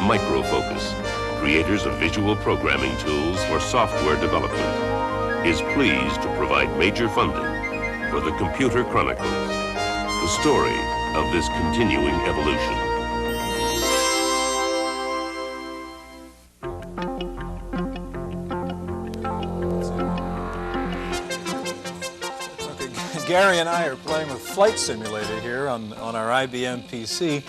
Microfocus, creators of visual programming tools for software development, is pleased to provide major funding for the Computer Chronicles, the story of this continuing evolution. Gary and I are playing with Flight Simulator here on our IBM PC.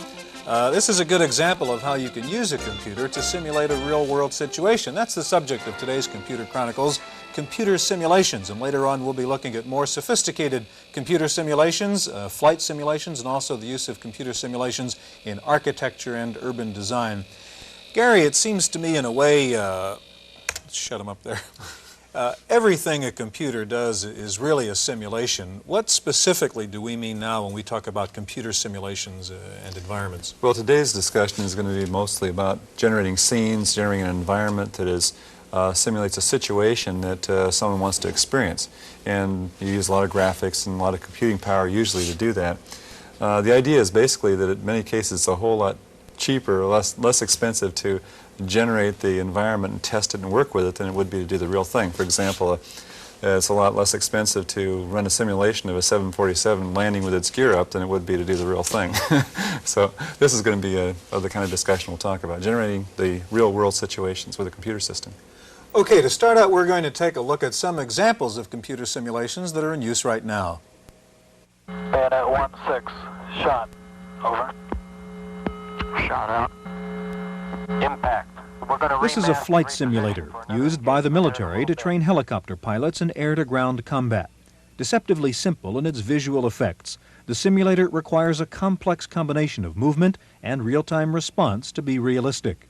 This is a good example of how you can use a computer to simulate a real-world situation. That's the subject of today's Computer Chronicles, computer simulations. And later on, we'll be looking at more sophisticated computer simulations, flight simulations, and also the use of computer simulations in architecture and urban design. Gary, it seems to me in a way, let's shut him up there. Everything a computer does is really a simulation. What specifically do we mean now when we talk about computer simulations and environments? Well, today's discussion is going to be mostly about generating scenes, generating an environment that simulates a situation that someone wants to experience. And you use a lot of graphics and a lot of computing power usually to do that. The idea is basically that in many cases it's a whole lot cheaper, or less expensive to generate the environment and test it and work with it than it would be to do the real thing. For example, it's a lot less expensive to run a simulation of a 747 landing with its gear up than it would be to do the real thing. So this is going to be the kind of discussion we'll talk about, generating the real-world situations with a computer system. Okay, to start out, we're going to take a look at some examples of computer simulations that are in use right now. Bayonet 1-6, shot. Over. Shot out. Impact. This is a flight simulator used by the military to train helicopter pilots in air-to-ground combat. Deceptively simple in its visual effects, the simulator requires a complex combination of movement and real-time response to be realistic.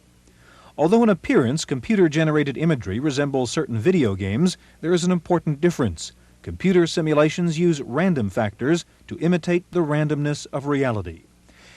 Although in appearance computer-generated imagery resembles certain video games, there is an important difference. Computer simulations use random factors to imitate the randomness of reality.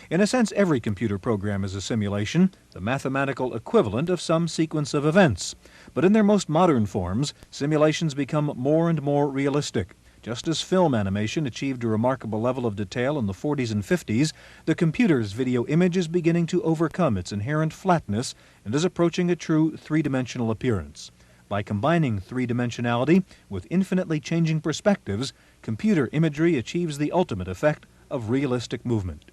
In a sense, every computer program is a simulation, the mathematical equivalent of some sequence of events. But in their most modern forms, simulations become more and more realistic. Just as film animation achieved a remarkable level of detail in the 40s and 50s, the computer's video image is beginning to overcome its inherent flatness and is approaching a true three-dimensional appearance. By combining three-dimensionality with infinitely changing perspectives, computer imagery achieves the ultimate effect of realistic movement.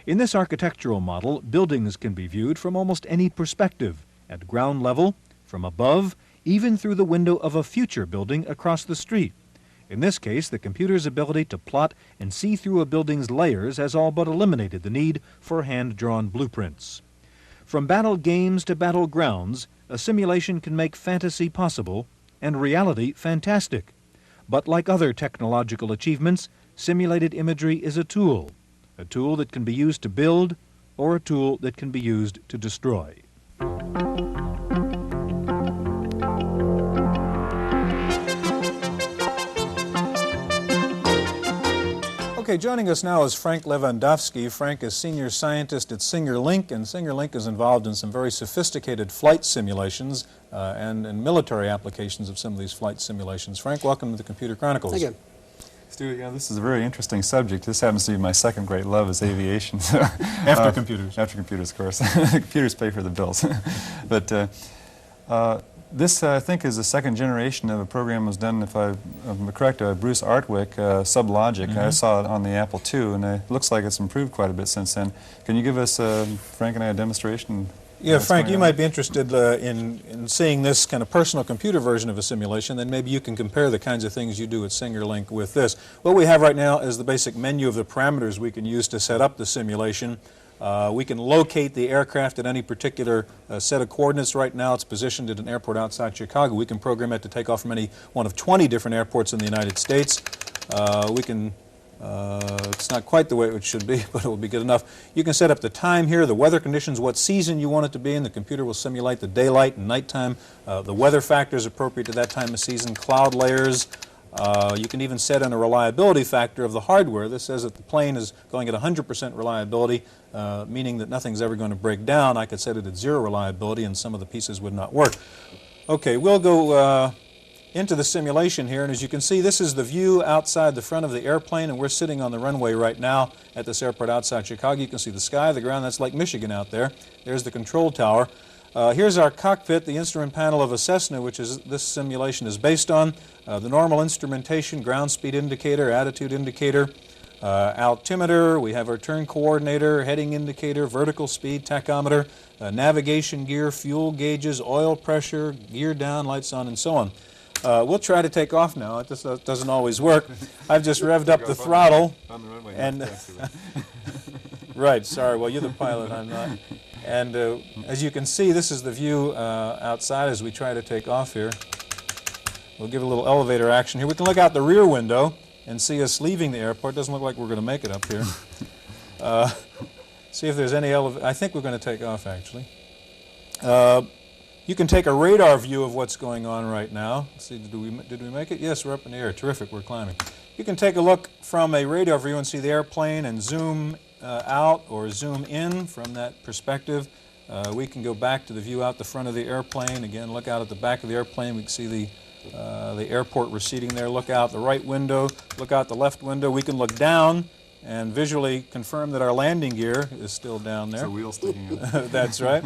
In this architectural model, buildings can be viewed from almost any perspective, at ground level, from above, even through the window of a future building across the street. In this case, the computer's ability to plot and see through a building's layers has all but eliminated the need for hand-drawn blueprints. From battle games to battlegrounds, a simulation can make fantasy possible and reality fantastic. But like other technological achievements, simulated imagery is a tool that can be used to build or a tool that can be used to destroy. Okay, joining us now is Frank Lewandowski. Frank is senior scientist at SingerLink, and SingerLink is involved in some very sophisticated flight simulations and military applications of some of these flight simulations. Frank, welcome to the Computer Chronicles. Thank you. Stuart, this is a very interesting subject. This happens to be my second great love is aviation. After computers. After computers, of course. Computers pay for the bills. But this, I think, is the second generation of a program that was done, if I'm correct, Bruce Artwick, Sublogic. I saw it on the Apple II, and it looks like it's improved quite a bit since then. Can you give us, Frank and I, a demonstration? Yeah, Frank, you might be interested in seeing this kind of personal computer version of a simulation, then maybe you can compare the kinds of things you do at SingerLink with this. What we have right now is the basic menu of the parameters we can use to set up the simulation. We can locate the aircraft at any particular set of coordinates. Right now it's positioned at an airport outside Chicago. We can program it to take off from any one of 20 different airports in the United States. It's not quite the way it should be, but it will be good enough. You can set up the time here, the weather conditions, what season you want it to be in. The computer will simulate the daylight and nighttime, the weather factors appropriate to that time of season, cloud layers. You can even set in a reliability factor of the hardware. This says that the plane is going at 100% reliability, meaning that nothing's ever going to break down. I could set it at 0 reliability and some of the pieces would not work. Okay, we'll go into the simulation here, and as you can see, this is the view outside the front of the airplane, and we're sitting on the runway right now at this airport outside Chicago. You can see the sky, the ground. That's Lake Michigan out there. There's the control tower. Here's our cockpit, the instrument panel of a Cessna, which is this simulation is based on. The normal instrumentation, ground speed indicator, attitude indicator, altimeter, we have our turn coordinator, heading indicator, vertical speed, tachometer, navigation gear, fuel gauges, oil pressure, gear down, lights on, and so on. We'll try to take off now. It just doesn't always work. I've just revved up the throttle. On the runway. And right, sorry. Well, you're the pilot, I'm not. And as you can see, this is the view outside as we try to take off here. We'll give a little elevator action here. We can look out the rear window and see us leaving the airport. Doesn't look like we're going to make it up here. See if there's any I think we're going to take off, actually. You can take a radar view of what's going on right now. Let's see, did we make it? Yes, we're up in the air. Terrific, we're climbing. You can take a look from a radar view and see the airplane and zoom out or zoom in from that perspective. We can go back to the view out the front of the airplane. Again, look out at the back of the airplane. We can see the airport receding there. Look out the right window. Look out the left window. We can look down and visually confirm that our landing gear is still down there. It's a wheel sticking out. That's right.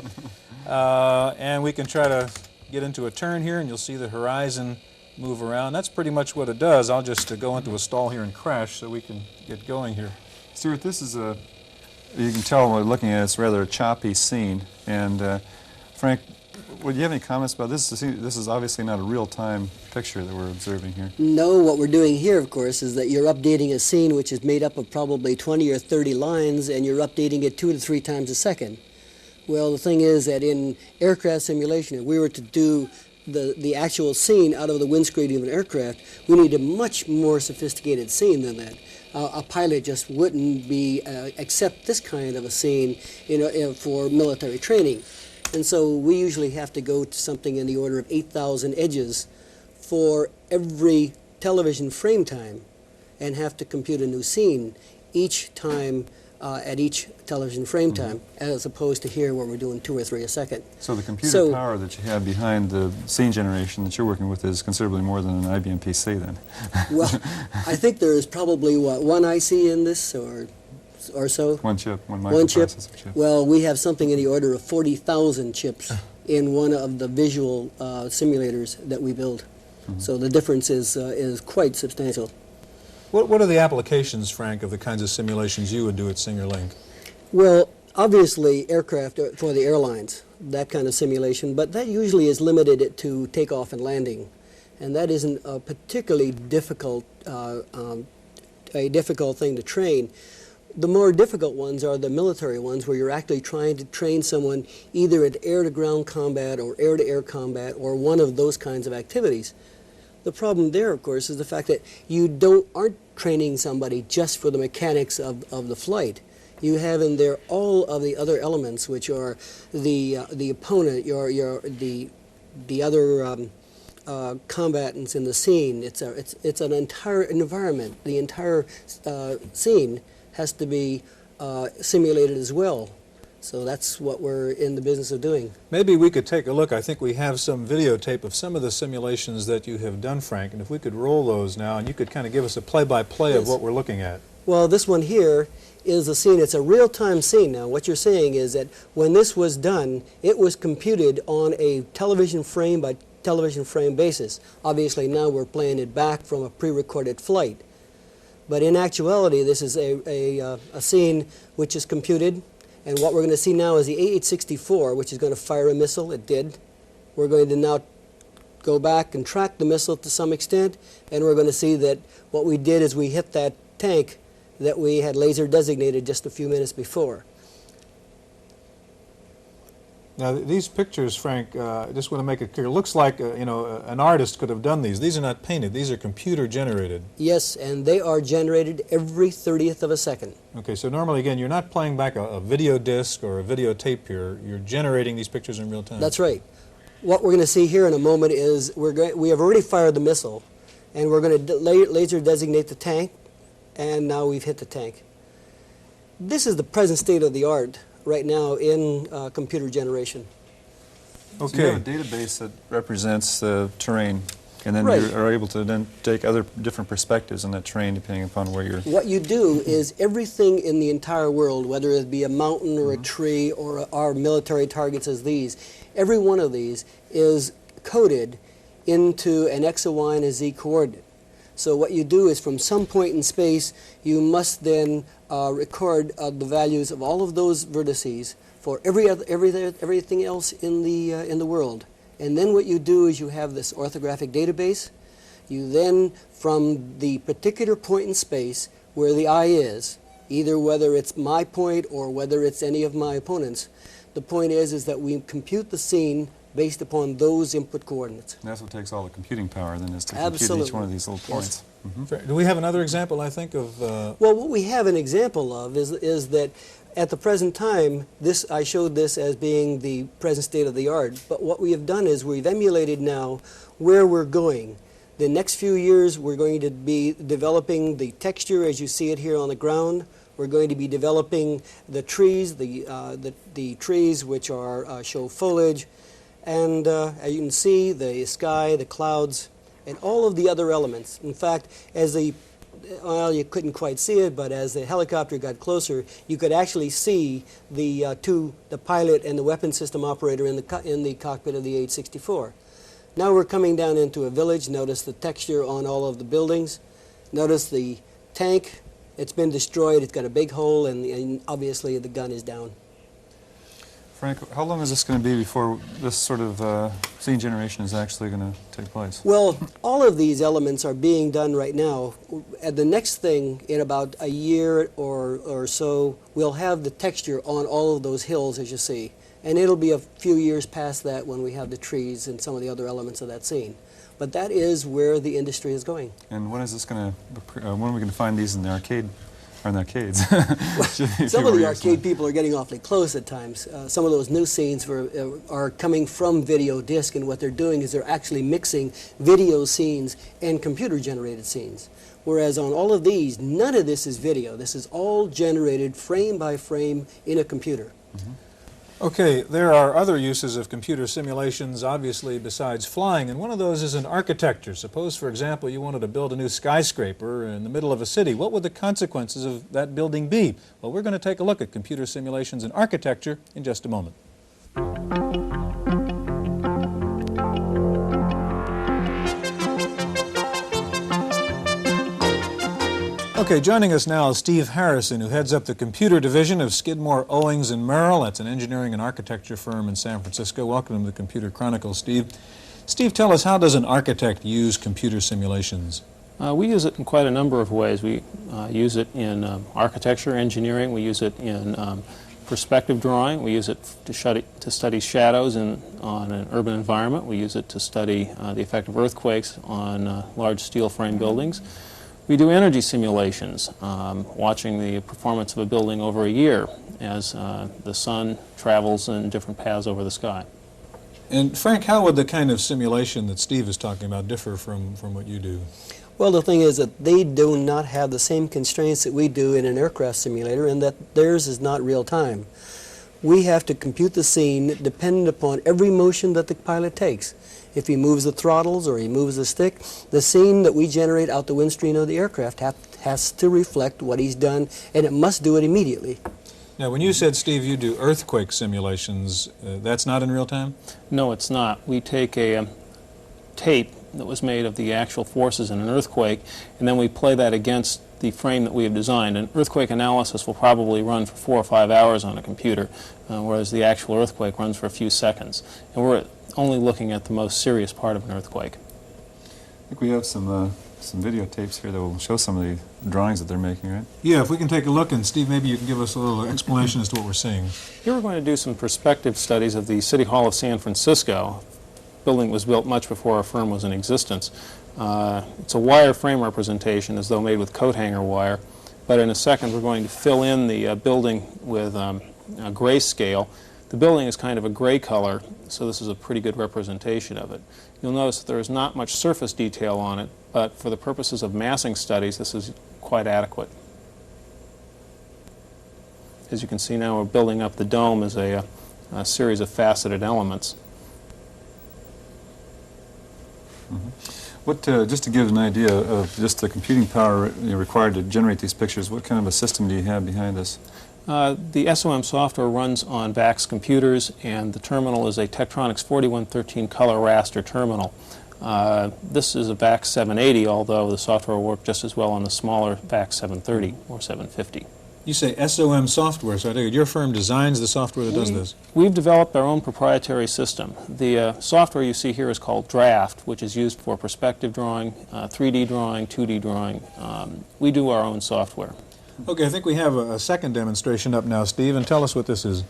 And we can try to get into a turn here, and you'll see the horizon move around. That's pretty much what it does. I'll just go into a stall here and crash so we can get going here. Stuart, this is you can tell when we're looking at it, it's rather a choppy scene. And Frank, would you have any comments about this? This is obviously not a real-time picture that we're observing here. No, what we're doing here, of course, is that you're updating a scene which is made up of probably 20 or 30 lines, and you're updating it 2 to 3 times a second. Well, the thing is that in aircraft simulation, if we were to do the actual scene out of the windscreen of an aircraft, we need a much more sophisticated scene than that. A pilot just wouldn't be accept this kind of a scene, for military training. And so we usually have to go to something in the order of 8,000 edges for every television frame time and have to compute a new scene each time at each television frame time, as opposed to here where we're doing 2 or 3 a second. So the computer power that you have behind the scene generation that you're working with is considerably more than an IBM PC then. Well, I think there is probably, what, 1 IC in this or so? One chip, one One chip. microprocessor chip. Well, we have something in the order of 40,000 chips in one of the visual simulators that we build. So the difference is quite substantial. What are the applications, Frank, of the kinds of simulations you would do at SingerLink? Well, obviously aircraft for the airlines, that kind of simulation, but that usually is limited to takeoff and landing. And that isn't a particularly difficult, thing to train. The more difficult ones are the military ones, where you're actually trying to train someone either at air-to-ground combat or air-to-air combat or one of those kinds of activities. The problem there, of course, is the fact that you aren't training somebody just for the mechanics of the flight. You have in there all of the other elements, which are the opponent, the other combatants in the scene. It's an entire environment. The entire scene has to be simulated as well. So that's what we're in the business of doing. Maybe we could take a look. I think we have some videotape of some of the simulations that you have done, Frank, and if we could roll those now, and you could kind of give us a play-by-play of what we're looking at. Well, this one here is a scene. It's a real-time scene now. What you're saying is that when this was done, it was computed on a television frame by television frame basis. Obviously, now we're playing it back from a pre-recorded flight. But in actuality, this is a scene which is computed. And what we're going to see now is the A-864, which is going to fire a missile. It did. We're going to now go back and track the missile to some extent, and we're going to see that what we did is we hit that tank that we had laser designated just a few minutes before. Now, these pictures, Frank, I just want to make it clear, looks like, an artist could have done these. These are not painted. These are computer generated. Yes, and they are generated every 30th of a second. Okay, so normally, again, you're not playing back a video disc or a videotape here. You're generating these pictures in real time. That's right. What we're going to see here in a moment is we have already fired the missile, and we're going to laser designate the tank, and now we've hit the tank. This is the present state of the art right now in computer generation. Okay. So you have a database that represents the terrain And then Right. you are able to then take other different perspectives on that terrain depending upon where you're... What you do is everything in the entire world, whether it be a mountain or a tree or our military targets as these, every one of these is coded into an X, a Y, and a Z coordinate. So what you do is from some point in space, you must then record the values of all of those vertices for everything else in the world. And then what you do is you have this orthographic database. You then, from the particular point in space where the eye is, either whether it's my point or whether it's any of my opponents, the point is that we compute the scene based upon those input coordinates. And that's what takes all the computing power then, is to compute Absolutely. each one of these little points. Fair. Do we have another example, I think, of... Well, what we have an example of is that at the present time, I showed this as being the present state of the art, but what we have done is we've emulated now where we're going. The next few years, we're going to be developing the texture as you see it here on the ground. We're going to be developing the trees, the trees which show foliage, and as you can see, the sky, the clouds, and all of the other elements. In fact, well, you couldn't quite see it, but as the helicopter got closer, you could actually see the pilot and the weapon system operator in the cockpit of the H-64. Now we're coming down into a village. Notice the texture on all of the buildings. Notice the tank. It's been destroyed. It's got a big hole, and obviously the gun is down. Frank, how long is this going to be before this sort of scene generation is actually going to take place? Well, all of these elements are being done right now. And the next thing, in about a year or so, we'll have the texture on all of those hills, as you see. And it'll be a few years past that when we have the trees and some of the other elements of that scene. But that is where the industry is going. And when is this going to? When are we going to find these in the arcade? Or in the arcades? Some of the arcade people are getting awfully close at times. Some of those new scenes are coming from video disc, and what they're doing is they're actually mixing video scenes and computer-generated scenes. Whereas on all of these, none of this is video. This is all generated frame by frame in a computer. Okay, there are other uses of computer simulations, obviously, besides flying, and one of those is in architecture. Suppose, for example, you wanted to build a new skyscraper in the middle of a city. What would the consequences of that building be? Well, we're going to take a look at computer simulations in architecture in just a moment. Okay, joining us now is Steve Harrison, who heads up the computer division of Skidmore, Owings & Merrill. That's an engineering and architecture firm in San Francisco. Welcome to the Computer Chronicles, Steve. Steve, tell us, how does an architect use computer simulations? We use it in quite a number of ways. We use it in architecture, engineering. We use it in perspective drawing. We use it to study shadows on an urban environment. We use it to study the effect of earthquakes on large steel frame buildings. We do energy simulations, watching the performance of a building over a year as the sun travels in different paths over the sky. And Frank, how would the kind of simulation that Steve is talking about differ from what you do? Well, the thing is that they do not have the same constraints that we do in an aircraft simulator, and that theirs is not real time. We have to compute the scene dependent upon every motion that the pilot takes. If he moves the throttles or he moves the stick, the scene that we generate out the windscreen of the aircraft has to reflect what he's done, and it must do it immediately. Now, when you said, Steve, you do earthquake simulations, that's not in real time? No, it's not. We take a tape that was made of the actual forces in an earthquake, and then we play that against the frame that we have designed. An earthquake analysis will probably run for 4 or 5 hours on a computer, whereas the actual earthquake runs for a few seconds. And we're only looking at the most serious part of an earthquake. I think we have some videotapes here that will show some of the drawings that they're making, right? Yeah, if we can take a look, and Steve, maybe you can give us a little explanation as to what we're seeing. Here we're going to do some perspective studies of the City Hall of San Francisco. The building was built much before our firm was in existence. It's a wire frame representation, as though made with coat hanger wire, but in a second we're going to fill in the building with a grayscale. The building is kind of a gray color, so this is a pretty good representation of it. You'll notice that there is not much surface detail on it, but for the purposes of massing studies, this is quite adequate. As you can see now, we're building up the dome as a series of faceted elements. What, just to give an idea of just the computing power required to generate these pictures, what kind of a system do you have behind this? The SOM software runs on VAX computers, and the terminal is a Tektronix 4113 color raster terminal. This is a VAX 780, although the software will work just as well on the smaller VAX 730 or 750. You say SOM software, so I think your firm designs the software that does this. We've developed our own proprietary system. The software you see here is called Draft, which is used for perspective drawing, 3D drawing, 2D drawing. We do our own software. Okay, I think we have a second demonstration up now, Steve, and tell us what this is.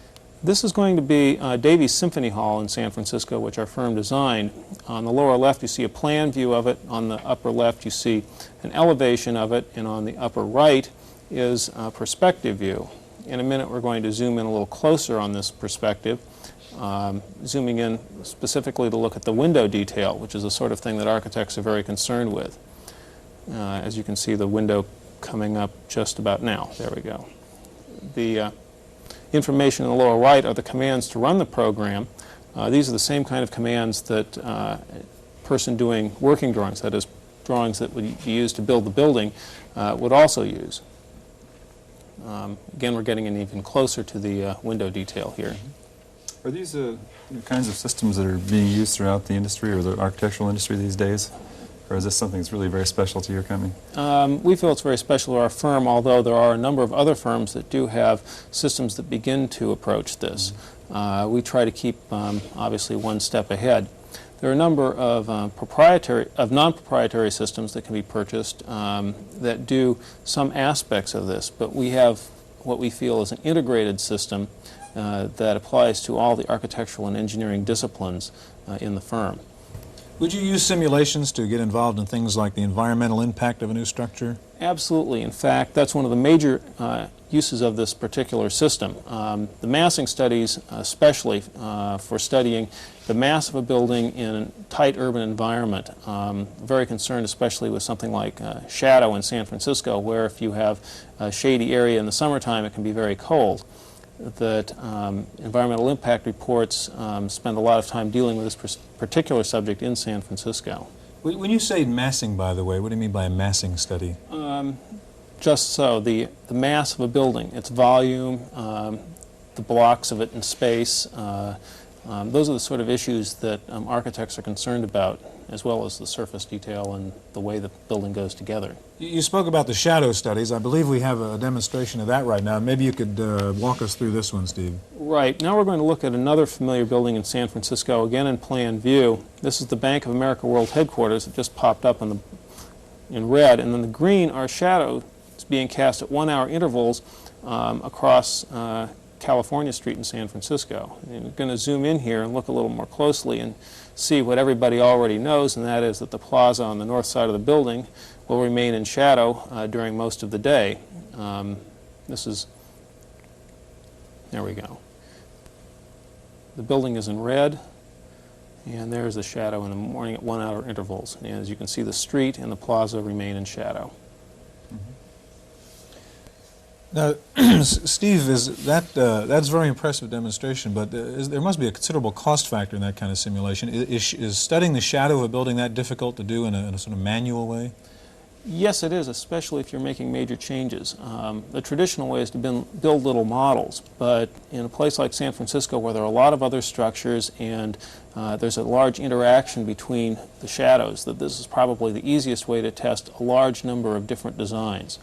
This is going to be Davies Symphony Hall in San Francisco, which our firm designed. On the lower left, you see a plan view of it. On the upper left, you see an elevation of it. And on the upper right is a perspective view. In a minute, we're going to zoom in a little closer on this perspective, zooming in specifically to look at the window detail, which is the sort of thing that architects are very concerned with. As you can see, the window coming up just about now. There we go. The information in the lower right are the commands to run the program. These are the same kind of commands that a person doing working drawings, that is, drawings that would be used to build the building, would also use. Again, we're getting in even closer to the window detail here. Are these the kinds of systems that are being used throughout the industry or the architectural industry these days? Or is this something that's really very special to your company? We feel it's very special to our firm, although there are a number of other firms that do have systems that begin to approach this. We try to keep, obviously, one step ahead. There are a number of non-proprietary systems that can be purchased that do some aspects of this, but we have what we feel is an integrated system that applies to all the architectural and engineering disciplines in the firm. Would you use simulations to get involved in things like the environmental impact of a new structure? Absolutely. In fact, that's one of the major uses of this particular system. The massing studies, especially for studying the mass of a building in a tight urban environment, very concerned especially with something like shadow in San Francisco, where if you have a shady area in the summertime, it can be very cold. That environmental impact reports spend a lot of time dealing with this particular subject in San Francisco. When you say massing, by the way, what do you mean by a massing study? Just so, the mass of a building, its volume, the blocks of it in space, those are the sort of issues that architects are concerned about, as well as the surface detail and the way the building goes together. You spoke about the shadow studies. I believe we have a demonstration of that right now. Maybe you could walk us through this one, Steve. Right. Now we're going to look at another familiar building in San Francisco, again in plan view. This is the Bank of America World Headquarters. It just popped up in red, and then the green are shadows being cast at 1-hour intervals across California Street in San Francisco. And we're going to zoom in here and look a little more closely and see what everybody already knows, and that is that the plaza on the north side of the building will remain in shadow during most of the day. There we go. The building is in red, and there's the shadow in the morning at 1-hour intervals. And as you can see, the street and the plaza remain in shadow. Now, Steve, that's a very impressive demonstration, but there must be a considerable cost factor in that kind of simulation. Is studying the shadow of a building that difficult to do in a sort of manual way? Yes, it is, especially if you're making major changes. The traditional way is to build little models, but in a place like San Francisco where there are a lot of other structures and there's a large interaction between the shadows, that this is probably the easiest way to test a large number of different designs.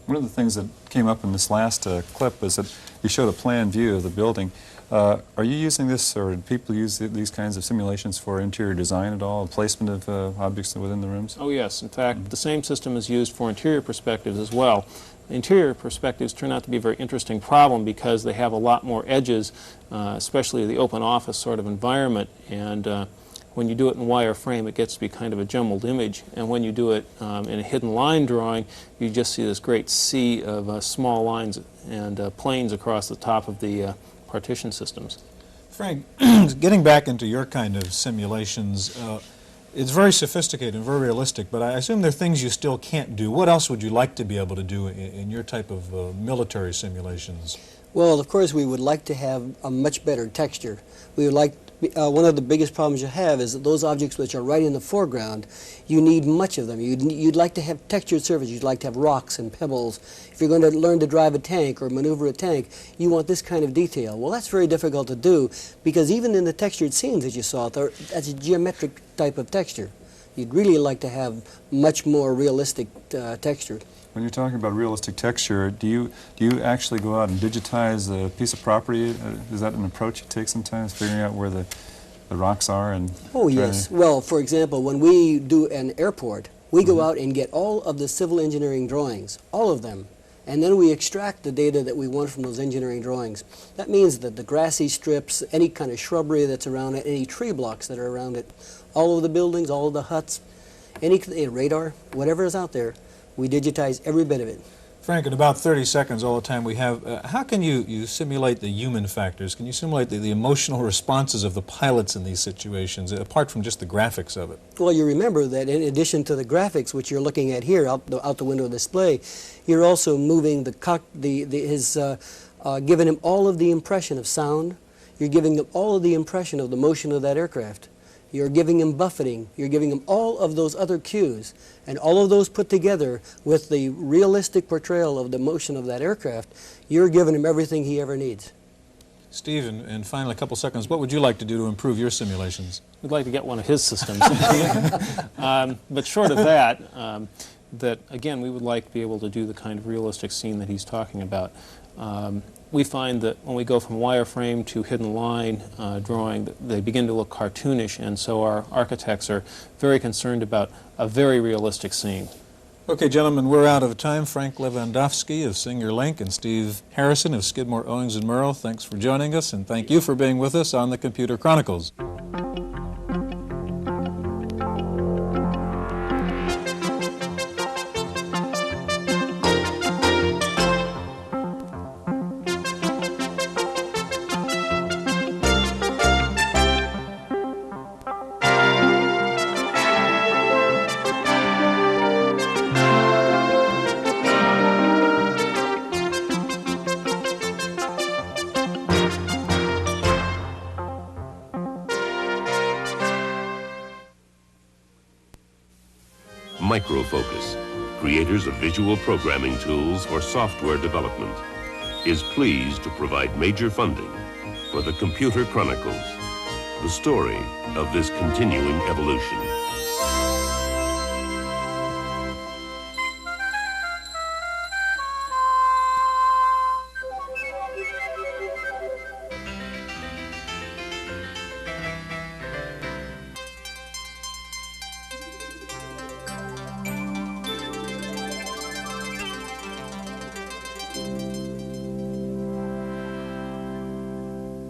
One of the things that came up in this last clip is that you showed a plan view of the building. Are you using this, or do people use these kinds of simulations for interior design at all, placement of objects within the rooms? Oh yes, in fact, the same system is used for interior perspectives as well. Interior perspectives turn out to be a very interesting problem because they have a lot more edges, especially the open office sort of environment, and when you do it in wireframe, it gets to be kind of a jumbled image, and when you do it in a hidden line drawing, you just see this great sea of small lines and planes across the top of the partition systems. Frank, getting back into your kind of simulations, it's very sophisticated and very realistic, but I assume there are things you still can't do. What else would you like to be able to do in your type of military simulations? Well, of course, we would like to have a much better texture. We would like One of the biggest problems you have is that those objects which are right in the foreground, you need much of them. You'd like to have textured surfaces. You'd like to have rocks and pebbles. If you're going to learn to drive a tank or maneuver a tank, you want this kind of detail. Well, that's very difficult to do because even in the textured scenes that you saw, that's a geometric type of texture. You'd really like to have much more realistic texture. When you're talking about realistic texture, do you actually go out and digitize a piece of property? Is that an approach you take sometimes, figuring out where the rocks are? And oh, yes. Well, for example, when we do an airport, we go out and get all of the civil engineering drawings, all of them, and then we extract the data that we want from those engineering drawings. That means that the grassy strips, any kind of shrubbery that's around it, any tree blocks that are around it, all of the buildings, all of the huts, any radar, whatever is out there, we digitize every bit of it. Frank, in about 30 seconds, all the time we have, how can you simulate the human factors? Can you simulate the emotional responses of the pilots in these situations, apart from just the graphics of it? Well, you remember that in addition to the graphics, which you're looking at here out the window display, you're also moving giving him all of the impression of sound. You're giving him all of the impression of the motion of that aircraft. You're giving him buffeting. You're giving him all of those other cues. And all of those put together with the realistic portrayal of the motion of that aircraft, you're giving him everything he ever needs. Steve, and finally, a couple seconds, what would you like to do to improve your simulations? We'd like to get one of his systems. But short of that, again, we would like to be able to do the kind of realistic scene that he's talking about. We find that when we go from wireframe to hidden line drawing, they begin to look cartoonish, and so our architects are very concerned about a very realistic scene. Okay, gentlemen, we're out of time. Frank Lewandowski of Singer Link and Steve Harrison of Skidmore, Owings & Merrill, thanks for joining us, and thank you for being with us on the Computer Chronicles. Microfocus, creators of visual programming tools for software development, is pleased to provide major funding for the Computer Chronicles, the story of this continuing evolution.